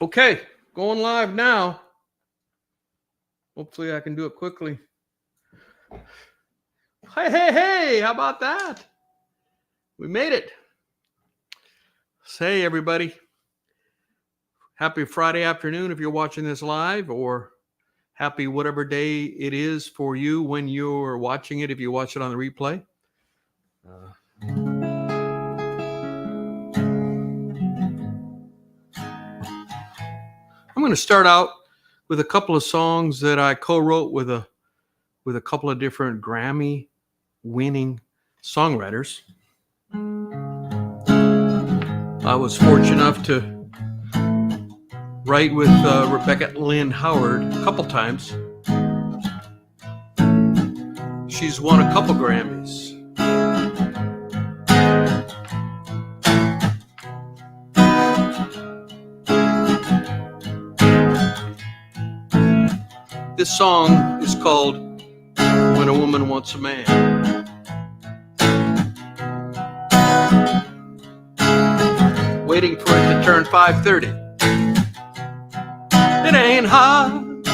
Okay, going live now. Hopefully I can do it quickly. Hey, how about that? We made it. Say, everybody, happy Friday afternoon if you're watching this live, or happy whatever day it is for you when you're watching it, if you watch it on the replay. I'm going to start out with a couple of songs that I co-wrote with a couple of different Grammy-winning songwriters. I was fortunate enough to write with Rebecca Lynn Howard a couple times. She's won a couple Grammys. This song is called When a Woman Wants a Man. Waiting for it to turn 5:30. It ain't hard.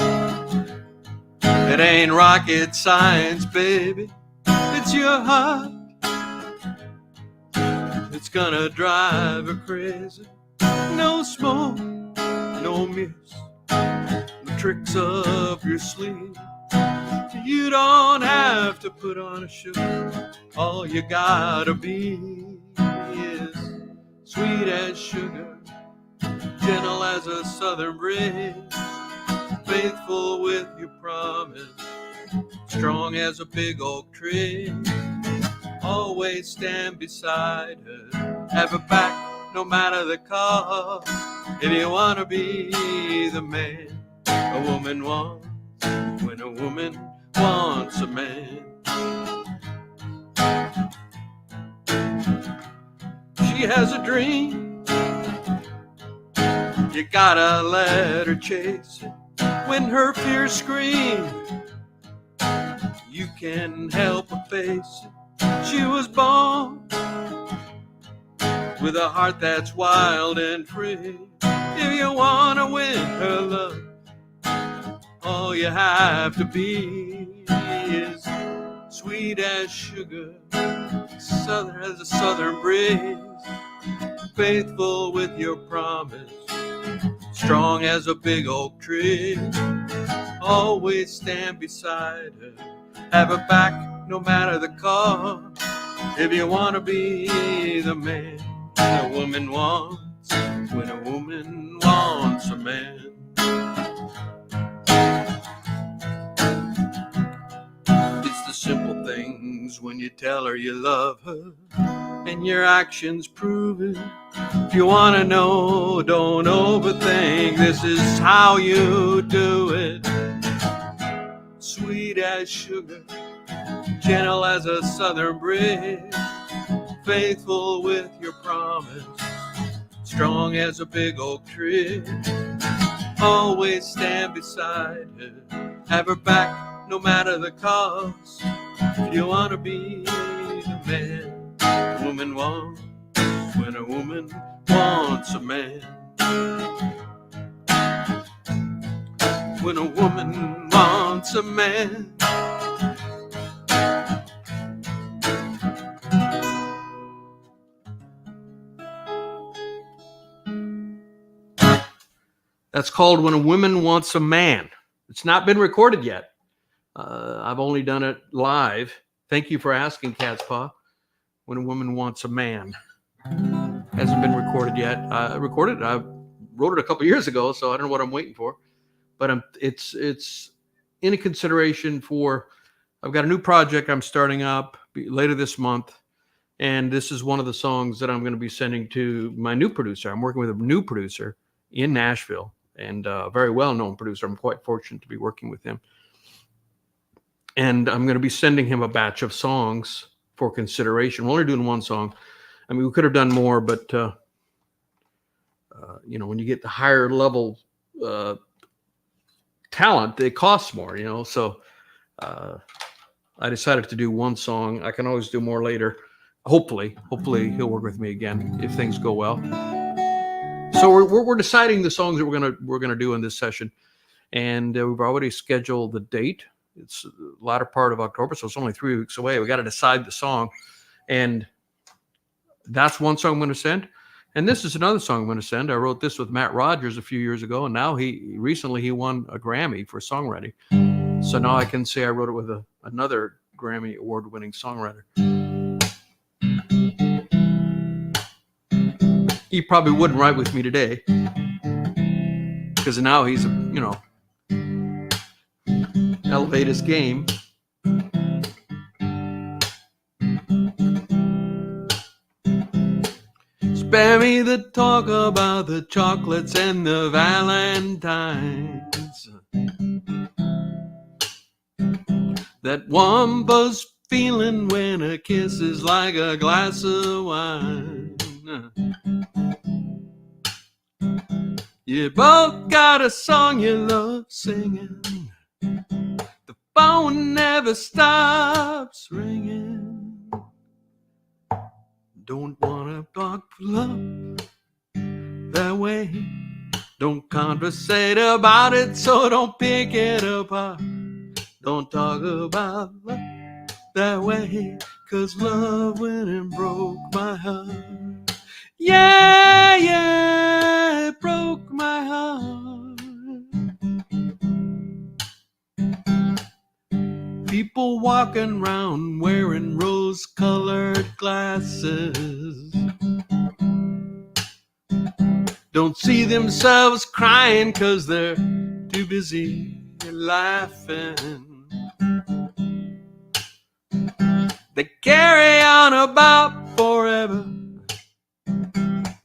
It ain't rocket science, baby. It's your heart. It's gonna drive her crazy. No smoke, no mirrors, no tricks up your sleeve. You don't have to put on a show. All you gotta be is sweet as sugar, gentle as a southern breeze, faithful with your promise, strong as a big oak tree. Always stand beside her, have her back no matter the cost. If you want to be the man a woman wants, when a woman wants a man. She has a dream, you gotta let her chase it. When her fears scream, you can help her face it. She was born with a heart that's wild and free. If you wanna win her love, all you have to be is sweet as sugar, southern as a southern breeze, faithful with your promise, strong as a big oak tree. Always stand beside her, have her back no matter the cost. If you want to be the man a woman wants, when a woman wants a man. It's the simple things when you tell her you love her, and your actions prove it. If you want to know, don't overthink. This is how you do it. Sweet as sugar, gentle as a southern breeze, faithful with your promise, strong as a big oak tree. Always stand beside her, have her back no matter the cost. If you want to be the man a woman wants, when a woman wants a man. When a woman wants a man. That's called When a Woman Wants a Man. It's not been recorded yet. I've only done it live. Thank you for asking, Cat's Paw. When a Woman Wants a Man. Hasn't been recorded yet. I wrote it a couple years ago, so I don't know what I'm waiting for. But it's in a consideration for, I've got a new project I'm starting up later this month. And this is one of the songs that I'm going to be sending to my new producer. I'm working with a new producer in Nashville, and a very well-known producer. I'm quite fortunate to be working with him. And I'm going to be sending him a batch of songs for consideration. We're only doing one song. I mean, we could have done more, but, when you get the higher level talent, it costs more, So I decided to do one song. I can always do more later. Hopefully he'll work with me again if things go well. So we're deciding the songs that we're gonna do in this session, and we've already scheduled the date. It's the latter part of October, so it's only 3 weeks away. We got to decide the song, and that's one song I'm going to send. And this is another song I'm going to send. I wrote this with Matt Rogers a few years ago, and now he recently won a Grammy for songwriting. So now I can say I wrote it with another Grammy award-winning songwriter. He probably wouldn't write with me today because now he's, elevate his game. Spare me the talk about the chocolates and the valentines. That one buzz feeling when a kiss is like a glass of wine. You both got a song you love singing. The phone never stops ringing. Don't wanna talk love that way. Don't conversate about it, so don't pick it apart. Don't talk about love that way, 'cause love went and broke my heart. Yeah, yeah, it broke my heart. People walking around wearing rose-colored glasses don't see themselves crying 'cause they're too busy laughing. They carry on about forever,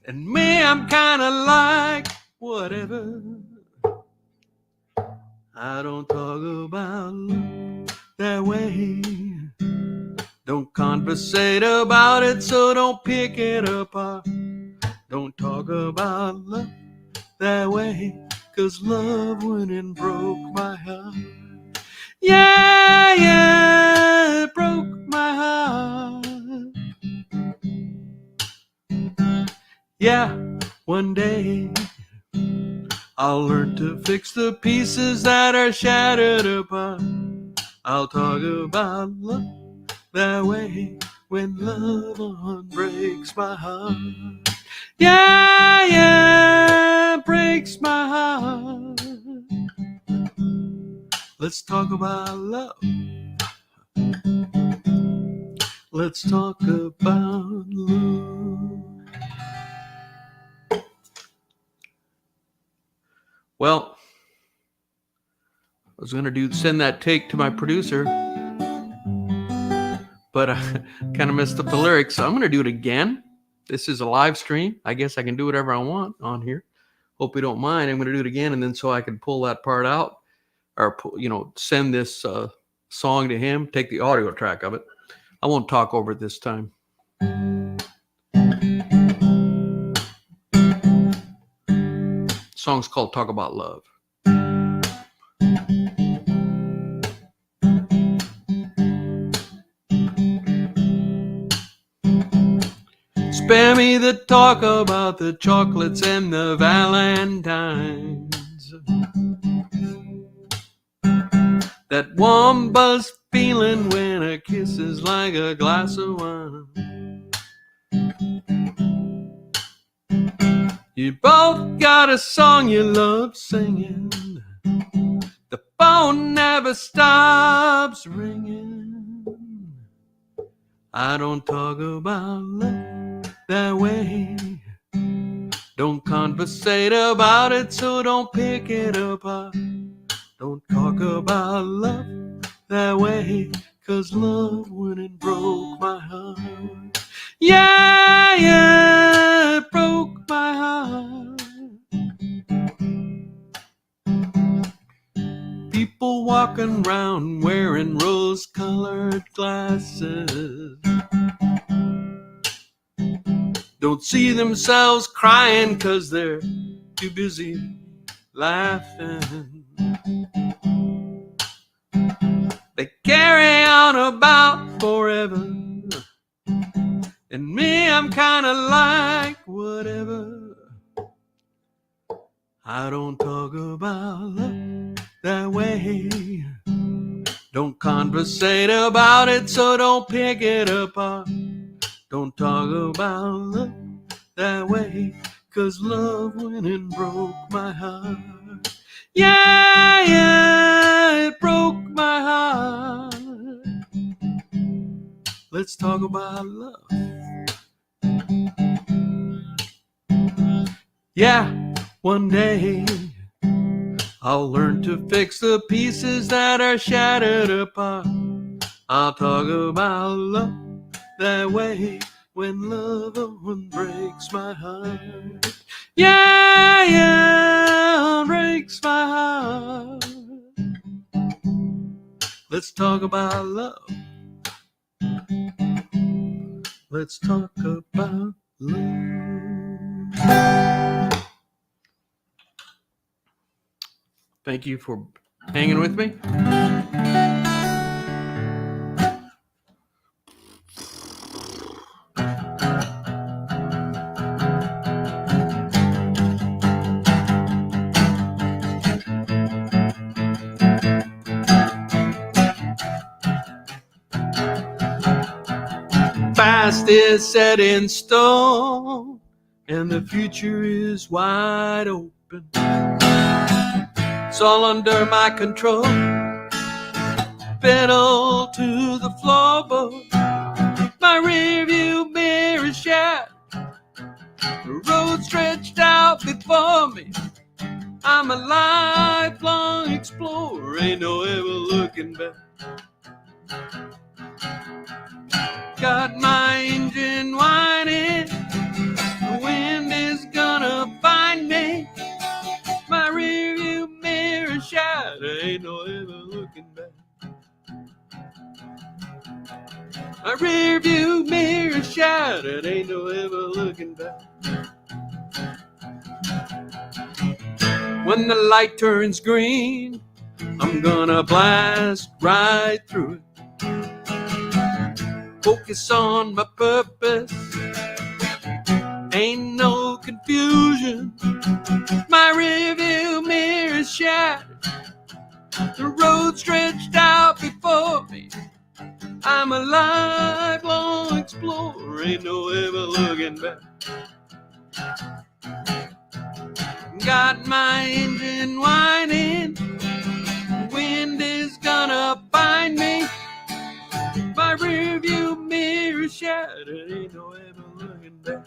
and me, I'm kinda like whatever. I don't talk about love that way. Don't conversate about it, so don't pick it apart. Don't talk about love that way, 'cause love went and broke my heart. Yeah, yeah, it broke my heart. Yeah, one day I'll learn to fix the pieces that are shattered apart. I'll talk about love that way when love breaks my heart. Yeah, yeah, it breaks my heart. Let's talk about love. Let's talk about love. Well, I was going to send that take to my producer, but I kind of messed up the lyrics, so I'm going to do it again. This is a live stream. I guess I can do whatever I want on here. Hope you don't mind. I'm going to do it again, and then so I can pull that part out, or send this song to him, take the audio track of it. I won't talk over it this time. The song's called Talk About Love. Spare me the talk about the chocolates and the valentines. That warm buzz feeling when a kiss is like a glass of wine. You both got a song you love singing. The phone never stops ringing. I don't talk about love that way. Don't conversate about it, so don't pick it apart. Don't talk about love that way, 'cause love went and broke my heart. Yeah, yeah, it broke my heart. People walking around wearing rose-colored glasses don't see themselves crying 'cause they're too busy laughing. They carry on about forever, and me, I'm kinda like whatever. I don't talk about love that way. Don't conversate about it, so don't pick it apart. Don't talk about love that way, 'cause love went and broke my heart. Yeah, it broke my heart. Let's talk about love. Yeah, one day I'll learn to fix the pieces that are shattered apart. I'll talk about love that way, when love breaks my heart. Yeah, breaks my heart. Let's talk about love. Let's talk about love. Thank you for hanging with me. Past is set in stone, and the future is wide open. It's all under my control. Pedal to the floorboard. My rearview mirror is shattered. The road stretched out before me. I'm a lifelong explorer. Ain't no ever looking back. Got my engine whining. The wind is gonna find me. My rearview mirror shattered. Ain't no ever looking back. My rearview mirror shattered. Ain't no ever looking back. When the light turns green, I'm gonna blast right through it. Focus on my purpose. Ain't no confusion. My rearview mirror is shattered. The road stretched out before me. I'm a lifelong explorer. Ain't no ever looking back. Got my engine whining. The wind is gonna find me. My rearview mirror shattered. Ain't no ever looking back.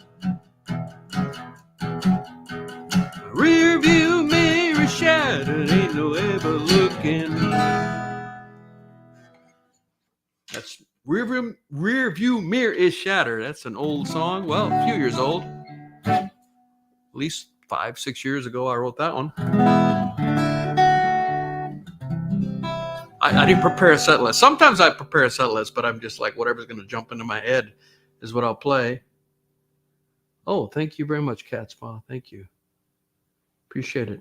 My rearview mirror shattered. Ain't no ever looking back. That's rearview mirror is shattered. That's an old song. Well, a few years old. At least 5-6 years ago, I wrote that one. I didn't prepare a set list. Sometimes I prepare a set list, but I'm just like, whatever's going to jump into my head is what I'll play. Oh, thank you very much, Cat Spa. Thank you. Appreciate it.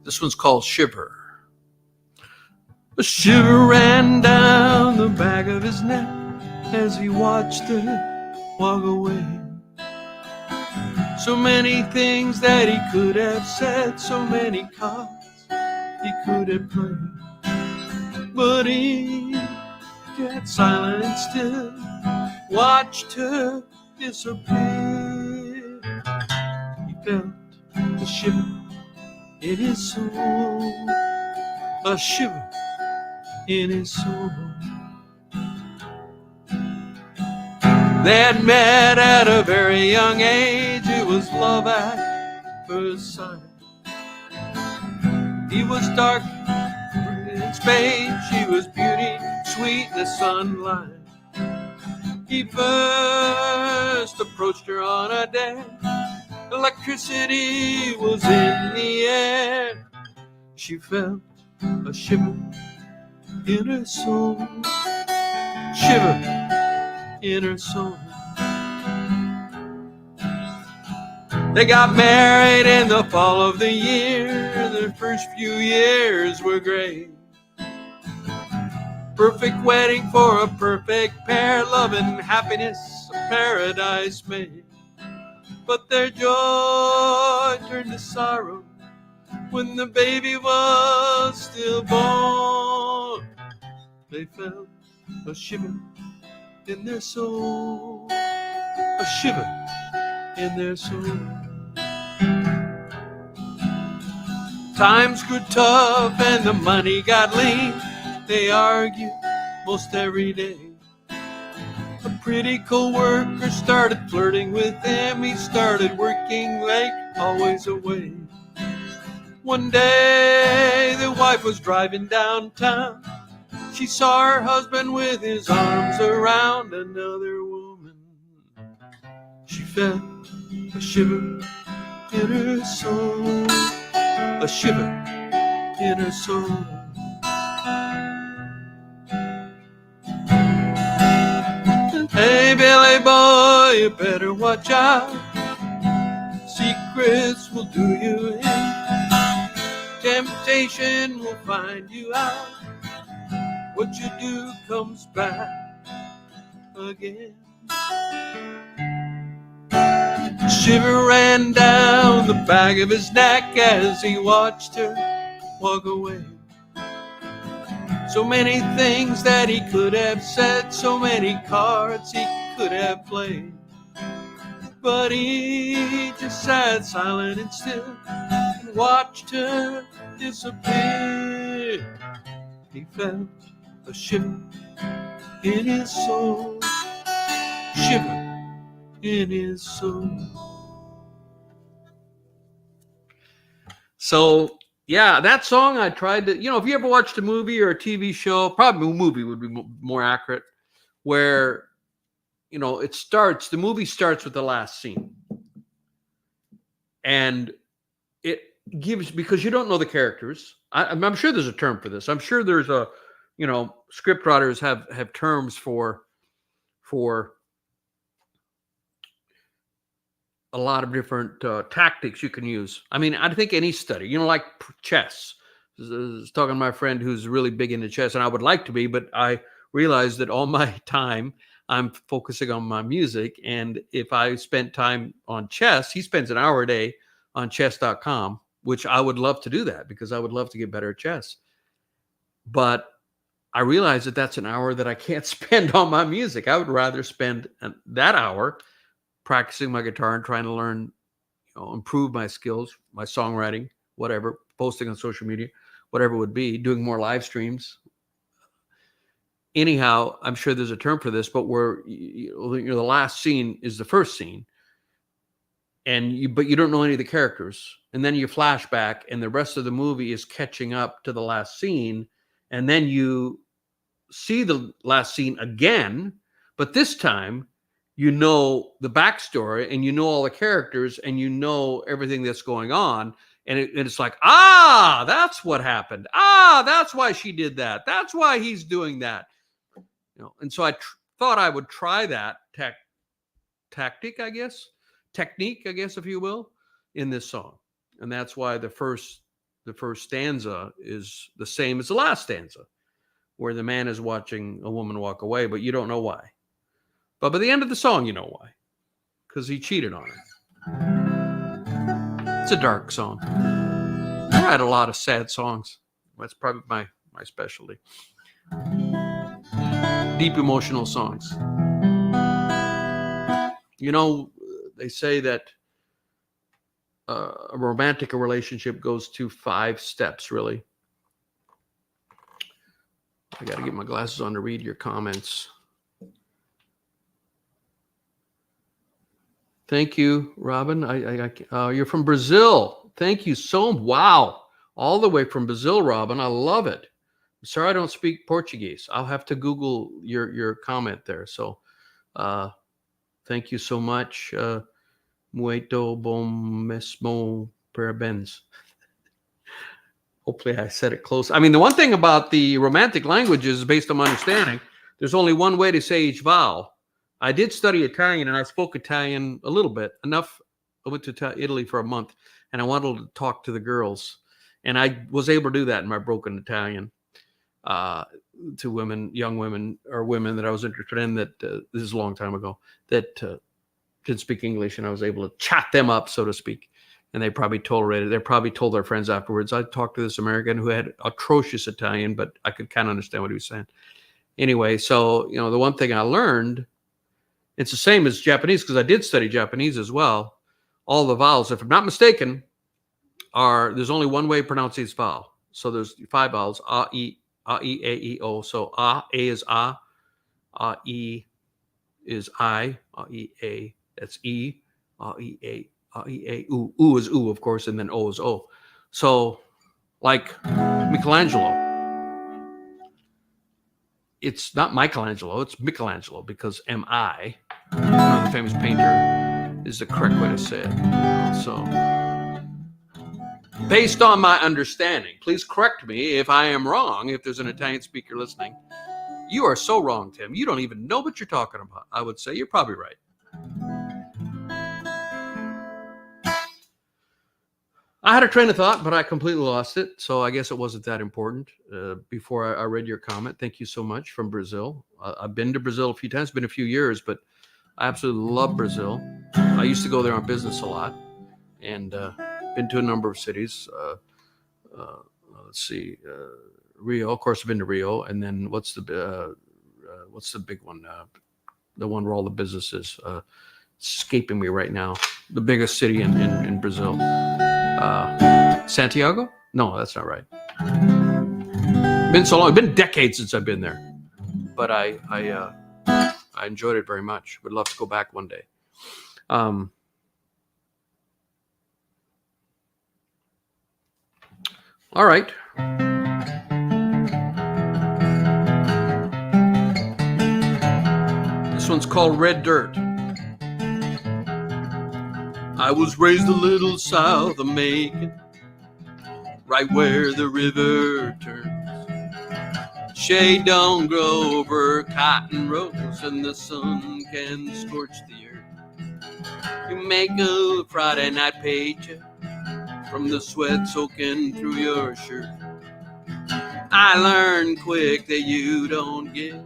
This one's called Shiver. A shiver ran down the back of his neck as he watched her walk away. So many things that he could have said, so many cards he could have played, but he got silent and still watched her disappear. He felt a shiver in his soul, a shiver in his soul. They had met at a very young age. It was love at first sight. He was dark in space, she was beauty, sweet in the sunlight. He first approached her on a day. Electricity was in the air. She felt a shiver in her soul. Shiver in her soul. They got married in the fall of the year. Their first few years were great. Perfect wedding for a perfect pair. Love and happiness, a paradise made. But their joy turned to sorrow when the baby was still born. They felt a shiver in their soul. A shiver in their soul. Times grew tough and the money got lean. They argued most every day. A pretty co-worker started flirting with him. He started working late, always away. One day the wife was driving downtown. She saw her husband with his arms around another woman. She felt a shiver in her soul. A shiver in her soul. Hey, Billy boy, you better watch out. Secrets will do you in. Temptation will find you out. What you do comes back again. Shiver ran down the back of his neck as he watched her walk away. So many things that he could have said, so many cards he could have played. But he just sat silent and still and watched her disappear. He felt a shiver in his soul. Shiver in his soul. So, yeah, that song I tried to, if you ever watched a movie or a TV show, probably a movie would be more accurate, where, the movie starts with the last scene. And it gives, because you don't know the characters. I'm sure there's a term for this. I'm sure there's script writers have terms for a lot of different tactics you can use. I mean, I think any study, like chess. I was talking to my friend who's really big into chess, and I would like to be, but I realized that all my time I'm focusing on my music. And if I spent time on chess, he spends an hour a day on chess.com, which I would love to do that because I would love to get better at chess. But I realized that that's an hour that I can't spend on my music. I would rather spend that hour practicing my guitar and trying to learn, improve my skills, my songwriting, whatever, posting on social media, whatever it would be, doing more live streams. Anyhow, I'm sure there's a term for this, but where the last scene is the first scene, but you don't know any of the characters, and then you flash back, and the rest of the movie is catching up to the last scene, and then you see the last scene again, but this time you know the backstory and you know all the characters and you know everything that's going on. And it's like, that's what happened. That's why she did that. That's why he's doing that. And so I thought I would try that technique, I guess, if you will, in this song. And that's why the first stanza is the same as the last stanza, where the man is watching a woman walk away, but you don't know why. But by the end of the song, you know why. Because he cheated on her. It's a dark song. I write a lot of sad songs. That's probably my specialty. Deep emotional songs. They say that a romantic relationship goes to 5 steps, really. I got to get my glasses on to read your comments. Thank you, Robin. You're from Brazil. Thank you so much. Wow. All the way from Brazil, Robin. I love it. Sorry I don't speak Portuguese. I'll have to Google your comment there. So thank you so much. Muito bom mesmo, parabéns. Hopefully I said it close. I mean, the one thing about the Romantic languages, based on my understanding, there's only one way to say each vowel. I did study Italian, and I spoke Italian a little bit, enough. I went to Italy for a month, and I wanted to talk to the girls, and I was able to do that in my broken Italian to women, young women, or women that I was interested in. That this is a long time ago. That didn't speak English, and I was able to chat them up, so to speak. And they probably tolerated. They probably told their friends afterwards. I talked to this American who had atrocious Italian, but I could kind of understand what he was saying. Anyway, so the one thing I learned, it's the same as Japanese because I did study Japanese as well. All the vowels, if I'm not mistaken, there's only one way to pronounce each vowel. So there's 5 vowels: a, e, a, e, o. So a is a e is I, e, a, that's e, e, a. U is oo, of course, and then O is O. So, like Michelangelo, it's not Michelangelo, it's Michelangelo because M-I, the famous painter, is the correct way to say it. So, based on my understanding, please correct me if I am wrong, if there's an Italian speaker listening. You are so wrong, Tim. You don't even know what you're talking about. I would say you're probably right. I had a train of thought, but I completely lost it. So I guess it wasn't that important. Before I read your comment, thank you so much from Brazil. I've been to Brazil a few times. It's been a few years, but I absolutely love Brazil. I used to go there on business a lot, and been to a number of cities. Let's see, Rio. Of course, I've been to Rio, and then what's the big one? The one where all the business is. Escaping me right now. The biggest city in Brazil. Santiago? No, that's not right. Been so long. It's been decades since I've been there, but I enjoyed it very much. Would love to go back one day. All right. This one's called Red Dirt. I was raised a little south of Macon, right where the river turns. Shade don't grow over cotton rows, and the sun can scorch the earth. You make a Friday night paycheck from the sweat soaking through your shirt. I learned quick that you don't get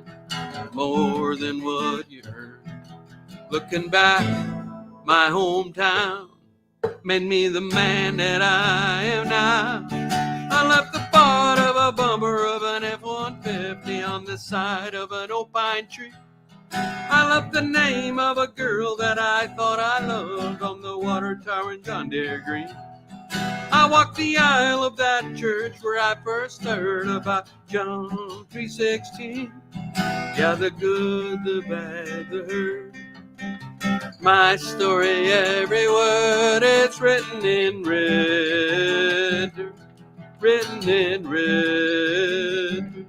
more than what you earn. Looking back, my hometown made me the man that I am now. I left the part of a bumper of an F-150 on the side of an old pine tree. I left the name of a girl that I thought I loved on the water tower in John Deere Green. I walked the aisle of that church where I first heard about John 3:16. Yeah, the good, the bad, the hurt. My story, every word, it's written in red, written in red.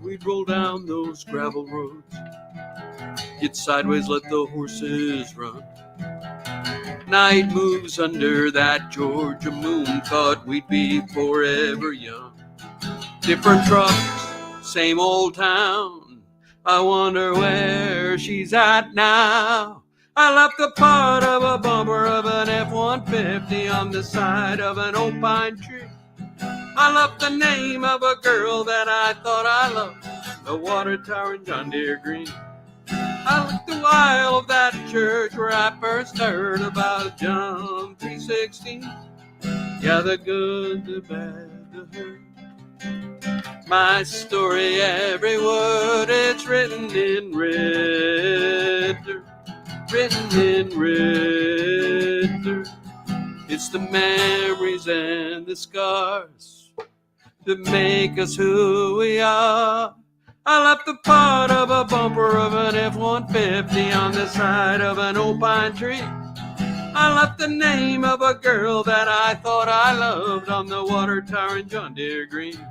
We'd roll down those gravel roads, get sideways, let the horses run. Night moves under that Georgia moon, thought we'd be forever young. Different trucks, same old town. I wonder where she's at now. I left the part of a bumper of an F-150 on the side of an old pine tree. I left the name of a girl that I thought I loved, the water tower in John Deere Green. I looked the aisle of that church where I first heard about John 3:16. Yeah, the good, the bad, the hurt. My story, every word, it's written in red dirt, written in red dirt. It's the memories and the scars that make us who we are. I left the part of a bumper of an F-150 on the side of an old pine tree. I left the name of a girl that I thought I loved on the water tower in John Deere Green.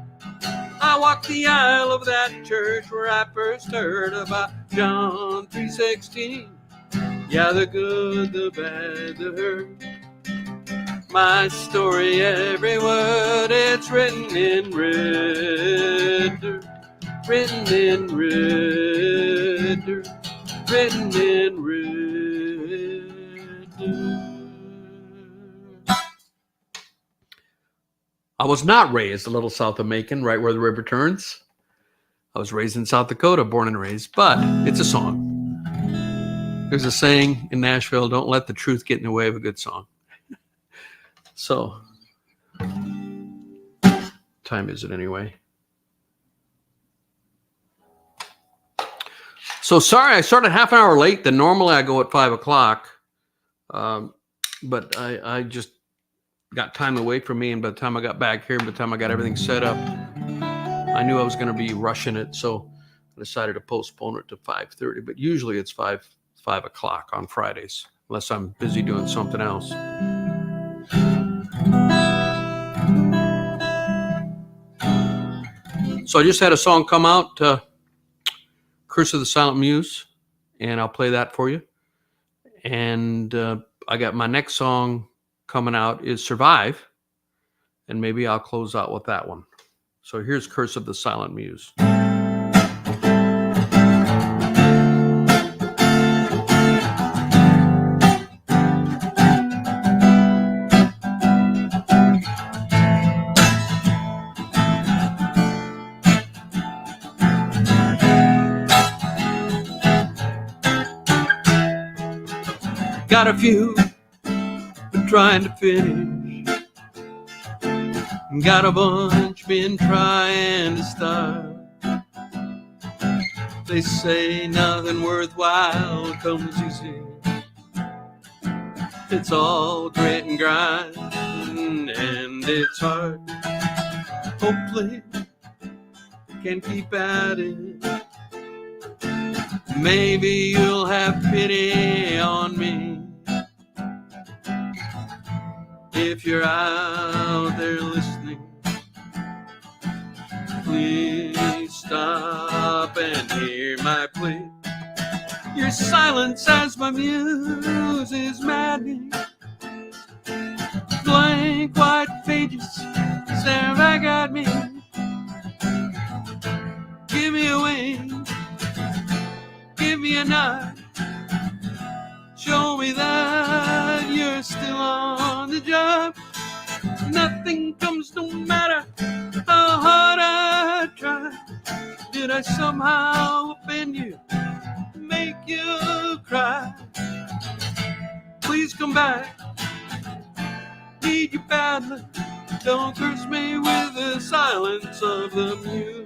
I walked the aisle of that church where I first heard about John 3:16. Yeah, the good, the bad, the hurt. My story, every word, it's written in red dirt. Written in red dirt. Written in red dirt. I was not raised a little south of Macon, right where the river turns. I was raised in South Dakota, born and raised, but it's a song. There's a saying in Nashville, don't let the truth get in the way of a good song. So, time is it anyway? So sorry, I started half an hour late than normally I go at 5 o'clock. But I just got time away from me, and by the time I got back here, by the time I got everything set up, I knew I was going to be rushing it, so I decided to postpone it to 5:30. But usually it's 5 o'clock on Fridays, unless I'm busy doing something else. So I just had a song come out, Curse of the Silent Muse, and I'll play that for you. And I got my next song coming out is Survive, and maybe I'll close out with that one. So here's Curse of the Silent Muse. Got a few, been trying to finish. Got a bunch, been trying to start. They say nothing worthwhile comes easy. It's all grit and grind, and it's hard. Hopefully, can keep at it. Maybe you'll have pity on me. If you're out there listening, please stop and hear my plea. Your silence as my muse is maddening. Blank white pages stare back at me. Give me a wing, give me a nod. Show me that you're still on the job. Nothing comes no matter how hard I try. Did I somehow offend you, make you cry? Please come back, need you badly. Don't curse me with the silence of the muse.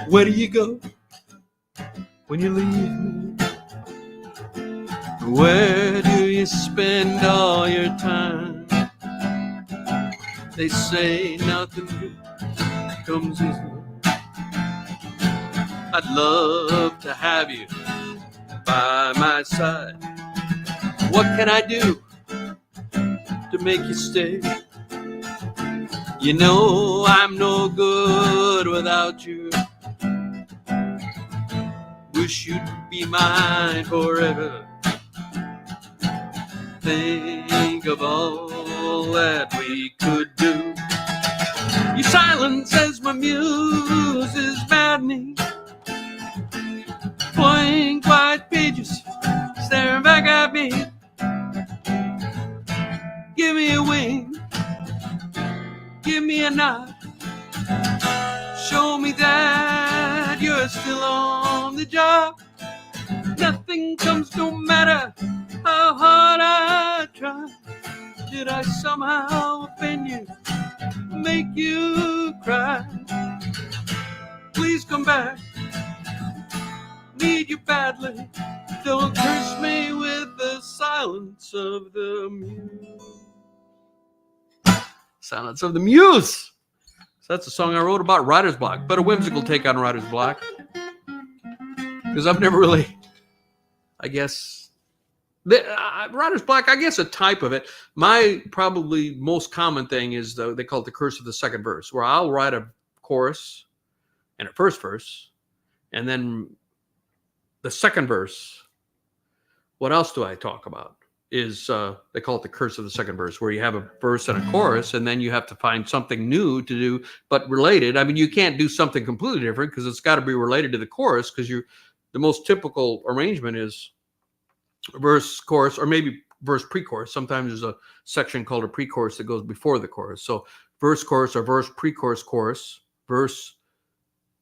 Where do you go when you leave me? Where do you spend all your time? They say nothing good comes easy. I'd love to have you by my side. What can I do to make you stay? You know I'm no good without you. Wish you'd be mine forever. Think of all that we could do. Your silence as my muse is maddening. Blank white pages staring back at me. Give me a wing, give me a nod. Show me that you're still on the job. Nothing comes no matter how hard I try. Did I somehow offend you, make you cry? Please come back, need you badly. Don't curse me with the silence of the muse. Silence of the Muse. So that's a song I wrote about writer's block, but a whimsical take on writer's block. Because I've never really, I guess, writer's block, I guess a type of it. My probably most common thing is, they call it the curse of the second verse, where I'll write a chorus and a first verse, and then the second verse. What else do I talk about? Is they call it the curse of the second verse, where you have a verse and a chorus, and then you have to find something new to do, but related. I mean, you can't do something completely different because it's got to be related to the chorus, because the most typical arrangement is verse, chorus, or maybe verse, pre-chorus. Sometimes there's a section called a pre-chorus that goes before the chorus. So verse, chorus, or verse, pre-chorus, chorus, verse,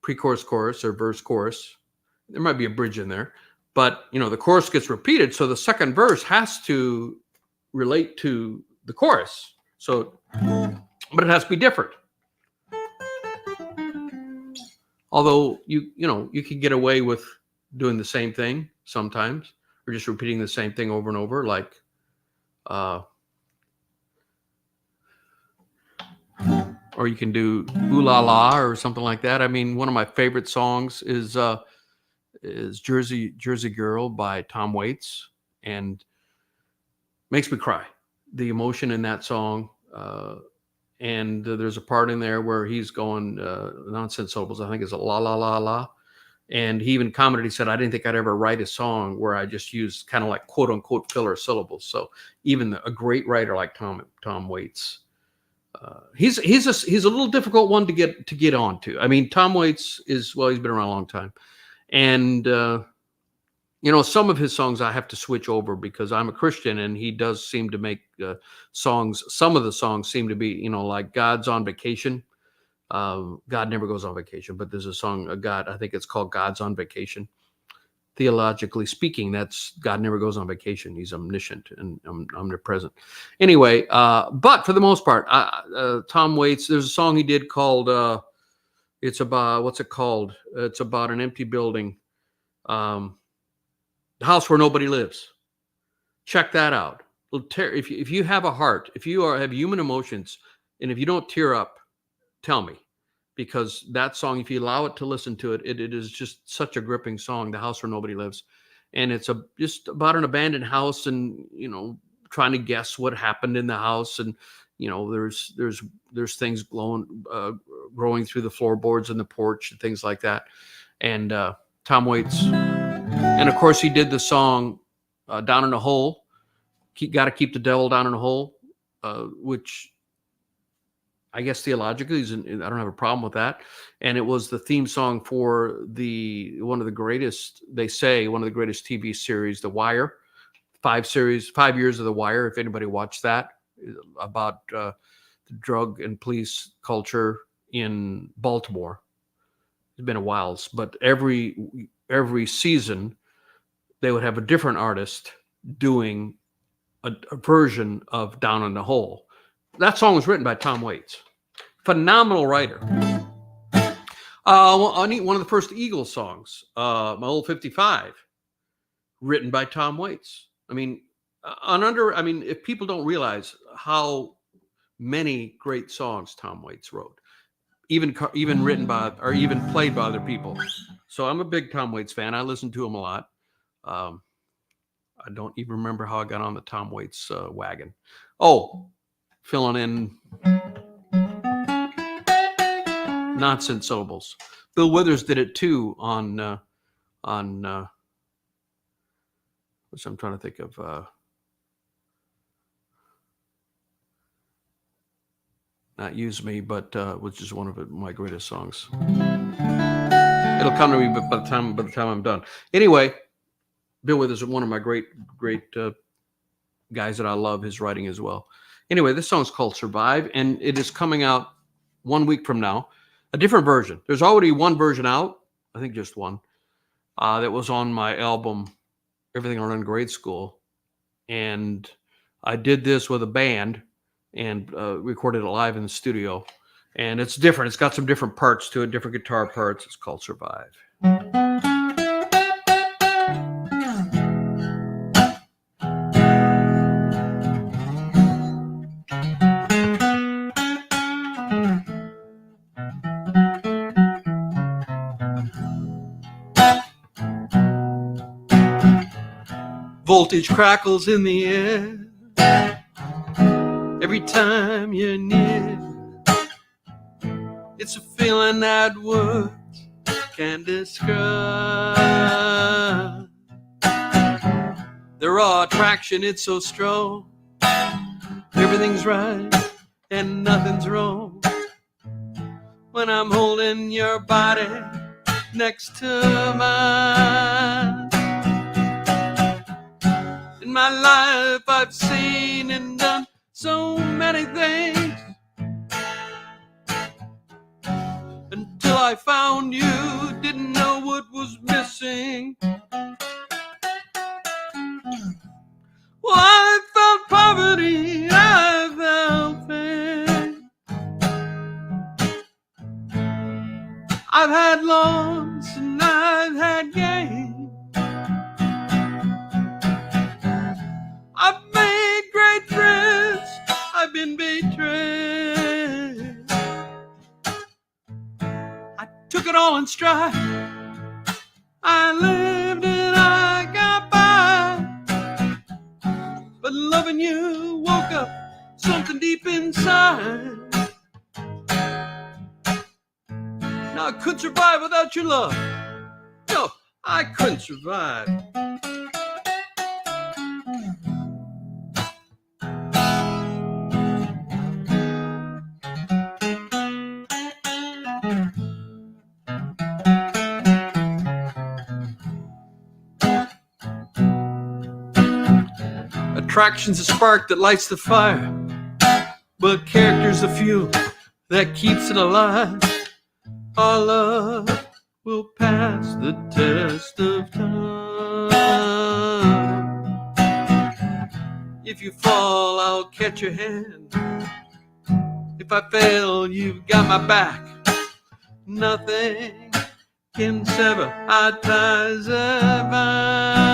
pre-chorus, chorus, or verse, chorus. There might be a bridge in there. But, the chorus gets repeated, so the second verse has to relate to the chorus. So, but it has to be different. Although, you can get away with doing the same thing sometimes, or just repeating the same thing over and over, like, or you can do Ooh La La or something like that. I mean, one of my favorite songs is Jersey Girl by Tom Waits, and makes me cry. The emotion in that song, and there's a part in there where he's going nonsense syllables. I think it's a la la la la, and he even commented. He said, "I didn't think I'd ever write a song where I just use kind of like quote unquote filler syllables." So even a great writer like Tom Waits, he's a little difficult one to get onto. I mean, Tom Waits he's been around a long time. And, some of his songs I have to switch over because I'm a Christian, and he does seem to make songs. Some of the songs seem to be, like God's on Vacation. God never goes on vacation, but there's a song, I think it's called God's on Vacation. Theologically speaking, that's God never goes on vacation. He's omniscient and omnipresent. Anyway, but for the most part, Tom Waits, there's a song he did called, it's about, what's it called? It's about an empty building, the house where nobody lives. Check that out. If you have a heart, if you have human emotions, and if you don't tear up, tell me, because that song, if you allow it to listen to it, it is just such a gripping song. The house where nobody lives, and it's just about an abandoned house, and trying to guess what happened in the house, and there's things growing through the floorboards and the porch and things like that. And Tom Waits, and of course he did the song Down in a Hole. Got to keep the devil down in a hole, which I guess theologically I don't have a problem with that. And it was the theme song for one of the greatest TV series, The Wire. 5 years of The Wire. If anybody watched that, about the drug and police culture in Baltimore. It's been a while, but every season they would have a different artist doing a version of Down in the Hole. That song was written by Tom Waits. Phenomenal writer. One of the first Eagles songs, My Old 55, written by Tom Waits. I mean, if people don't realize how many great songs Tom Waits wrote, even written by, or even played by other people. So I'm a big Tom Waits fan. I listen to him a lot. I don't even remember how I got on the Tom Waits wagon. Oh, filling in nonsense syllables. Bill Withers did it too on which I'm trying to think of. Not Use Me, but which is one of my greatest songs. It'll come to me, but by the time I'm done. Anyway, Bill Withers is one of my great guys that I love his writing as well. Anyway, this song's called Survive, and it is coming out 1 week from now. A different version. There's already one version out, I think just one, that was on my album, Everything I Learned in Grade School. And I did this with a band and recorded it live in the studio. And it's different. It's got some different parts to it, different guitar parts. It's called Survive. Voltage crackles in the air every time you're near. It's a feeling that words can't describe. The raw attraction, it's so strong. Everything's right and nothing's wrong when I'm holding your body next to mine. In my life I've seen and done so many things until I found you, didn't know what was missing. Well, I felt poverty, I felt pain. I've had loss and I've had gain. I've made great friends, I've been betrayed. I took it all in stride. I lived and I got by. But loving you woke up something deep inside. Now I couldn't survive without your love. No, I couldn't survive. Attraction's a spark that lights the fire, but character's the fuel that keeps it alive. Our love will pass the test of time. If you fall, I'll catch your hand. If I fail, you've got my back. Nothing can sever our ties of mine.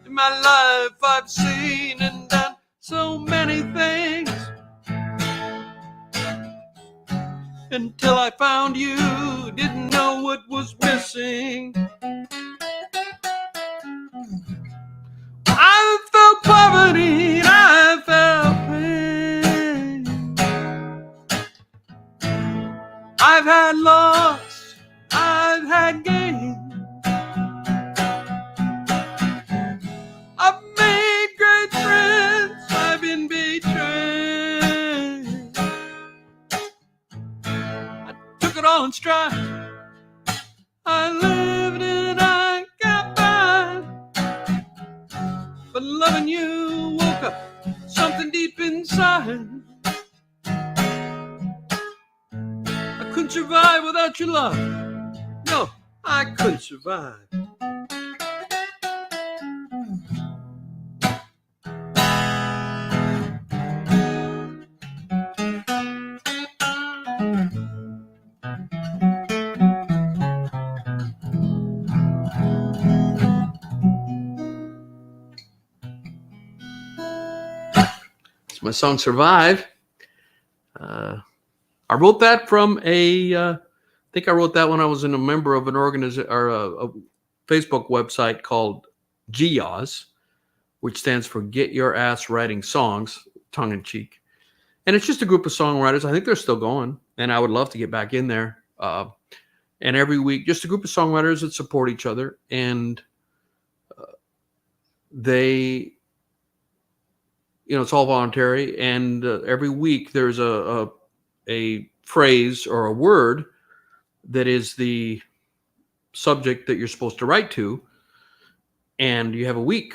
In my life I've seen and done so many things until I found you, didn't know what was missing. I felt poverty and I felt pain. I've had loss, I've had gain. I've made great friends, I've been betrayed. I took it all in stride. I lived and I got by. But loving you woke up something deep inside. I couldn't survive without your love. No, I couldn't survive. My song Survive. I wrote that from I think I wrote that when I was a member of an organization or a Facebook website called GYAWS, which stands for Get Your Ass Writing Songs, tongue in cheek. And it's just a group of songwriters. I think they're still going, and I would love to get back in there. And every week, just a group of songwriters that support each other, and they. It's all voluntary, and every week there's a phrase or a word that is the subject that you're supposed to write to, and you have a week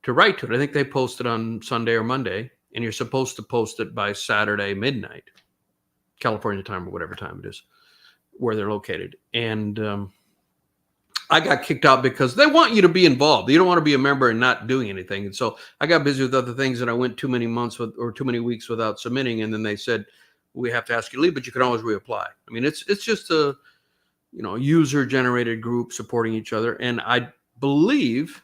to write to it. I think they post it on Sunday or Monday, and you're supposed to post it by Saturday midnight, California time or whatever time it is, where they're located. And I got kicked out because they want you to be involved. You don't want to be a member and not doing anything. And so I got busy with other things, and I went too many months or too many weeks without submitting. And then they said, we have to ask you to leave, but you can always reapply. I mean, it's just a, user generated group supporting each other. And I believe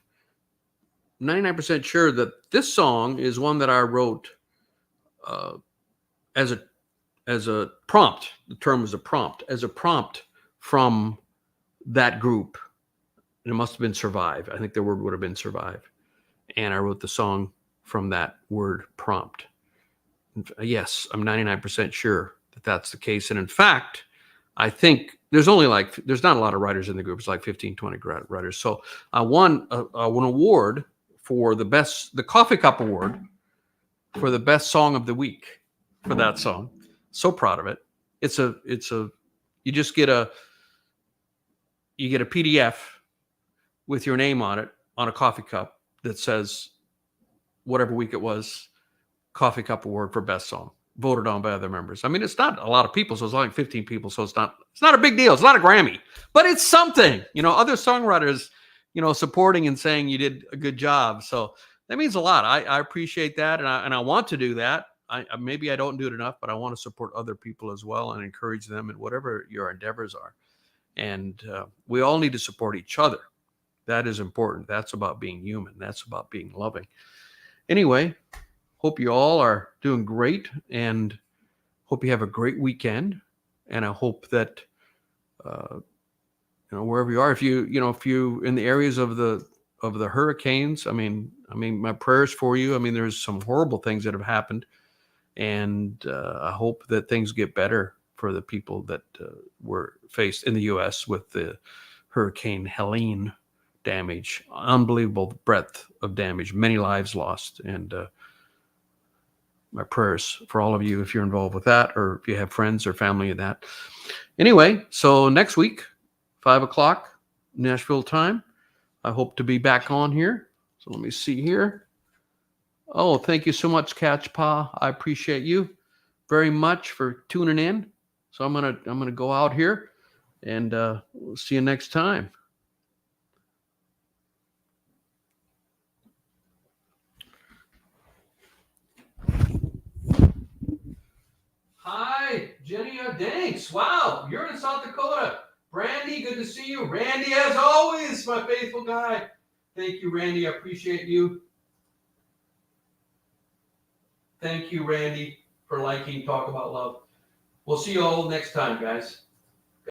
99% sure that this song is one that I wrote as a prompt. The term is a prompt, as a prompt from that group. And it must have been survive. I think the word would have been survive. And I wrote the song from that word prompt. Yes, I'm 99% sure that that's the case. And in fact, I think there's not a lot of writers in the group. It's like 15, 20 writers. So I won an award for the Coffee Cup Award for the best song of the week for that song. So proud of it. You just get a PDF with your name on it on a coffee cup that says whatever week it was, Coffee Cup Award for best song, voted on by other members. I mean, it's not a lot of people, so it's only 15 people, so it's not a big deal. It's not a Grammy, but it's something. Other songwriters, supporting and saying you did a good job. So that means a lot. I appreciate that, and I want to do that. Maybe I don't do it enough, but I want to support other people as well and encourage them in whatever your endeavors are. And we all need to support each other. That is important. That's about being human. That's about being loving. Anyway, hope you all are doing great, and hope you have a great weekend. And I hope that, wherever you are, if you in the areas of the hurricanes, I mean, my prayers for you. I mean, there's some horrible things that have happened, and I hope that things get better for the people that were faced in the U.S. with the Hurricane Helene damage. Unbelievable breadth of damage, many lives lost, and my prayers for all of you if you're involved with that, or if you have friends or family in that. Anyway, so next week, 5:00 Nashville time, I hope to be back on here. So let me see here. Oh, thank you so much, Catch Pa. I appreciate you very much for tuning in. So I'm gonna go out here, and we'll see you next time. Hi, Jenny. Thanks. Wow, you're in South Dakota. Brandy, good to see you. Randy, as always, my faithful guy. Thank you, Randy. I appreciate you. Thank you, Randy, for liking Talk About Love. We'll see you all next time, guys.